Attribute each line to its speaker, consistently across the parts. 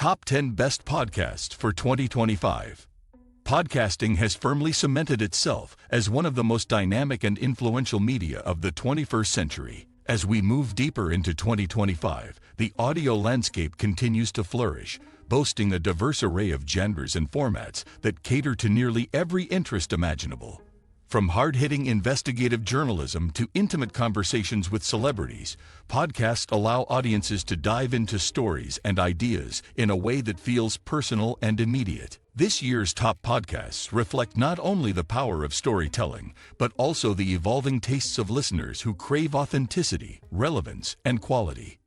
Speaker 1: Top 10 Best Podcasts for 2025. Podcasting has firmly cemented itself as one of the most dynamic and influential media of the 21st century. As we move deeper into 2025, the audio landscape continues to flourish, boasting a diverse array of genres and formats that cater to nearly every interest imaginable. From hard-hitting investigative journalism to intimate conversations with celebrities, podcasts allow audiences to dive into stories and ideas in a way that feels personal and immediate. This year's top podcasts reflect not only the power of storytelling, but also the evolving tastes of listeners who crave authenticity, relevance, and quality.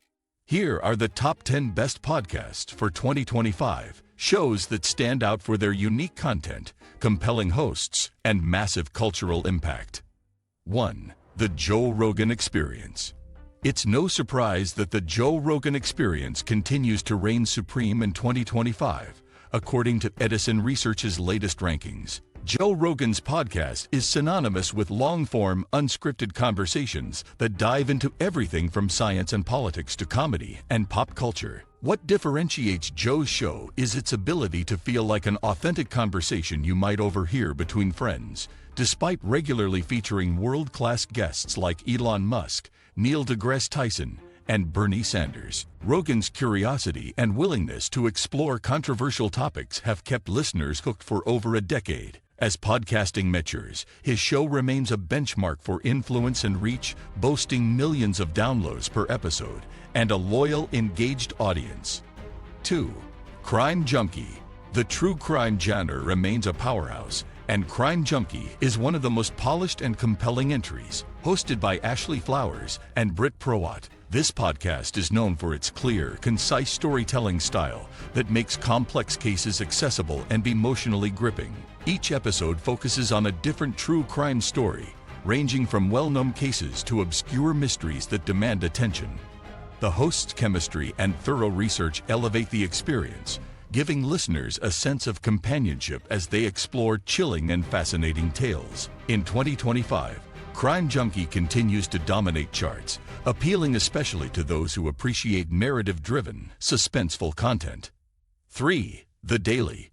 Speaker 1: Here are the top 10 best podcasts for 2025, shows that stand out for their unique content, compelling hosts, and massive cultural impact. 1. The Joe Rogan Experience. It's no surprise that the Joe Rogan Experience continues to reign supreme in 2025, according to Edison Research's latest rankings. Joe Rogan's podcast is synonymous with long-form, unscripted conversations that dive into everything from science and politics to comedy and pop culture. What differentiates Joe's show is its ability to feel like an authentic conversation you might overhear between friends. Despite regularly featuring world-class guests like Elon Musk, Neil deGrasse Tyson, and Bernie Sanders, Rogan's curiosity and willingness to explore controversial topics have kept listeners hooked for over a decade. As podcasting matures, his show remains a benchmark for influence and reach, boasting millions of downloads per episode and a loyal, engaged audience. 2. Crime Junkie. The true crime genre remains a powerhouse, and Crime Junkie is one of the most polished and compelling entries. Hosted by Ashley Flowers and Britt Prowat, this podcast is known for its clear, concise storytelling style that makes complex cases accessible and emotionally gripping. Each episode focuses on a different true crime story, ranging from well-known cases to obscure mysteries that demand attention. The host's chemistry and thorough research elevate the experience, giving listeners a sense of companionship as they explore chilling and fascinating tales. In 2025, Crime Junkie continues to dominate charts, appealing especially to those who appreciate narrative-driven, suspenseful content. 3. The Daily.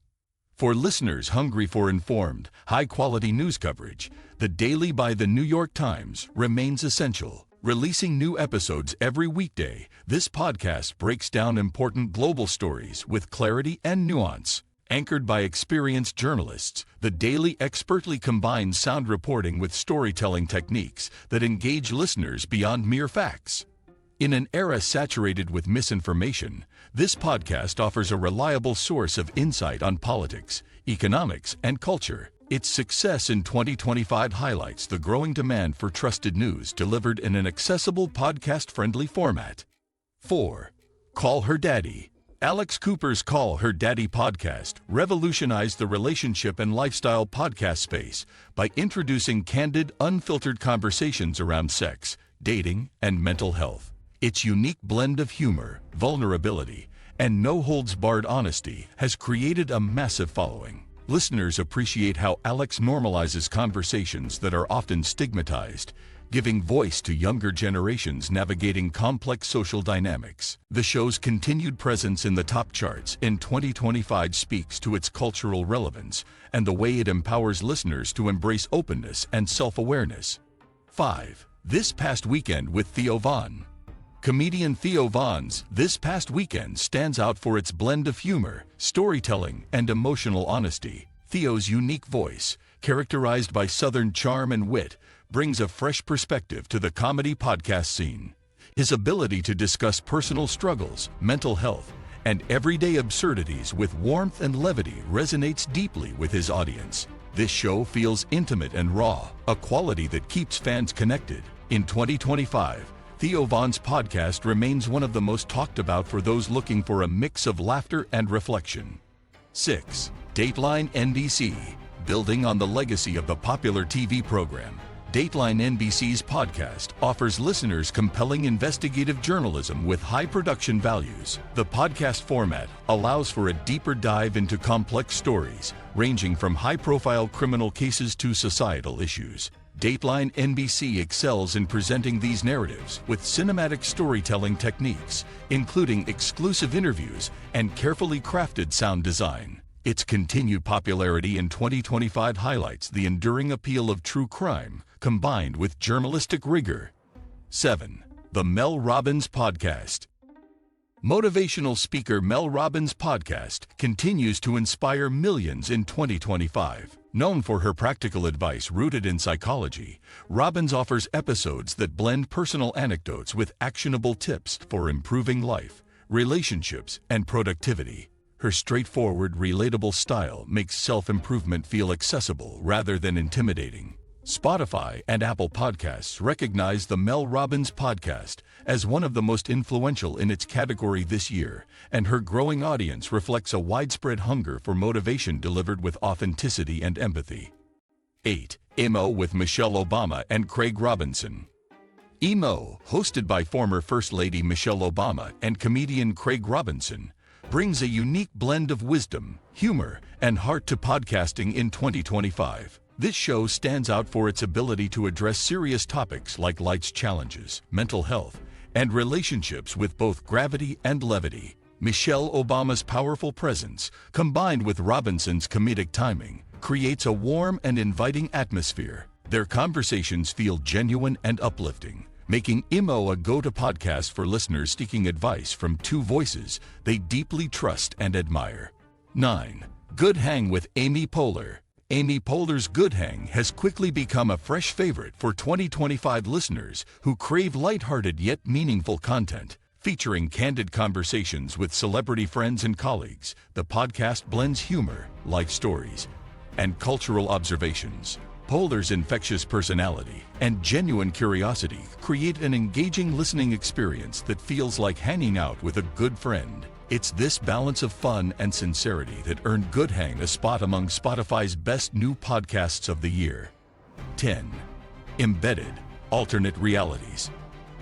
Speaker 1: For listeners hungry for informed, high-quality news coverage, The Daily by the New York Times remains essential. Releasing new episodes every weekday, this podcast breaks down important global stories with clarity and nuance. Anchored by experienced journalists, The Daily expertly combines sound reporting with storytelling techniques that engage listeners beyond mere facts. In an era saturated with misinformation, this podcast offers a reliable source of insight on politics, economics, and culture. Its success in 2025 highlights the growing demand for trusted news delivered in an accessible podcast-friendly format. 4. Call Her Daddy. Alex Cooper's Call Her Daddy podcast revolutionized the relationship and lifestyle podcast space by introducing candid, unfiltered conversations around sex, dating, and mental health. Its unique blend of humor, vulnerability, and no-holds-barred honesty has created a massive following. Listeners appreciate how Alex normalizes conversations that are often stigmatized, giving voice to younger generations navigating complex social dynamics. The show's continued presence in the top charts in 2025 speaks to its cultural relevance and the way it empowers listeners to embrace openness and self-awareness. 5. This Past Weekend with Theo Von. Comedian Theo Von's This Past Weekend stands out for its blend of humor, storytelling, and emotional honesty. Theo's unique voice, characterized by Southern charm and wit, brings a fresh perspective to the comedy podcast scene. His ability to discuss personal struggles, mental health, and everyday absurdities with warmth and levity resonates deeply with his audience. This show feels intimate and raw, a quality that keeps fans connected. In 2025, Theo Von's podcast remains one of the most talked about for those looking for a mix of laughter and reflection. 6. Dateline NBC. Building on the legacy of the popular TV program, Dateline NBC's podcast offers listeners compelling investigative journalism with high production values. The podcast format allows for a deeper dive into complex stories, ranging from high-profile criminal cases to societal issues. Dateline NBC excels in presenting these narratives with cinematic storytelling techniques, including exclusive interviews and carefully crafted sound design. Its continued popularity in 2025 highlights the enduring appeal of true crime combined with journalistic rigor. 7. The Mel Robbins Podcast. Motivational speaker Mel Robbins' podcast continues to inspire millions in 2025. Known for her practical advice rooted in psychology, Robbins offers episodes that blend personal anecdotes with actionable tips for improving life, relationships, and productivity. Her straightforward, relatable style makes self-improvement feel accessible rather than intimidating. Spotify and Apple Podcasts recognize the Mel Robbins podcast as one of the most influential in its category this year, and her growing audience reflects a widespread hunger for motivation delivered with authenticity and empathy. 8. Emo with Michelle Obama and Craig Robinson. Emo, hosted by former First Lady Michelle Obama and comedian Craig Robinson, brings a unique blend of wisdom, humor, and heart to podcasting in 2025. This show stands out for its ability to address serious topics like life's challenges, mental health, and relationships with both gravity and levity. Michelle Obama's powerful presence, combined with Robinson's comedic timing, creates a warm and inviting atmosphere. Their conversations feel genuine and uplifting, making Emo a go-to podcast for listeners seeking advice from two voices they deeply trust and admire. 9. Good Hang with Amy Poehler. Amy Poehler's Good Hang has quickly become a fresh favorite for 2025 listeners who crave lighthearted yet meaningful content. Featuring candid conversations with celebrity friends and colleagues, the podcast blends humor, life stories, and cultural observations. Poehler's infectious personality and genuine curiosity create an engaging listening experience that feels like hanging out with a good friend. It's this balance of fun and sincerity that earned Good Hang a spot among Spotify's best new podcasts of the year. 10. Embedded, Alternate Realities.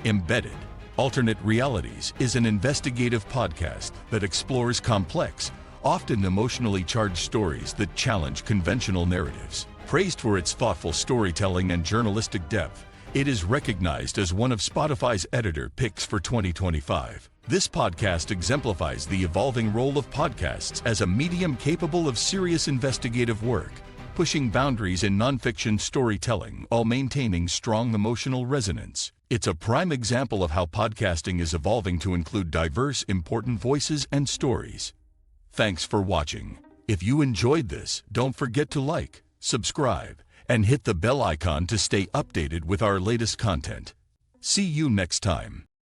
Speaker 1: Embedded, Alternate Realities is an investigative podcast that explores complex, often emotionally charged stories that challenge conventional narratives. Praised for its thoughtful storytelling and journalistic depth, it is recognized as one of Spotify's editor picks for 2025. This podcast exemplifies the evolving role of podcasts as a medium capable of serious investigative work, pushing boundaries in nonfiction storytelling while maintaining strong emotional resonance. It's a prime example of how podcasting is evolving to include diverse, important voices and stories. Thanks for watching. If you enjoyed this, don't forget to like, subscribe, and hit the bell icon to stay updated with our latest content. See you next time.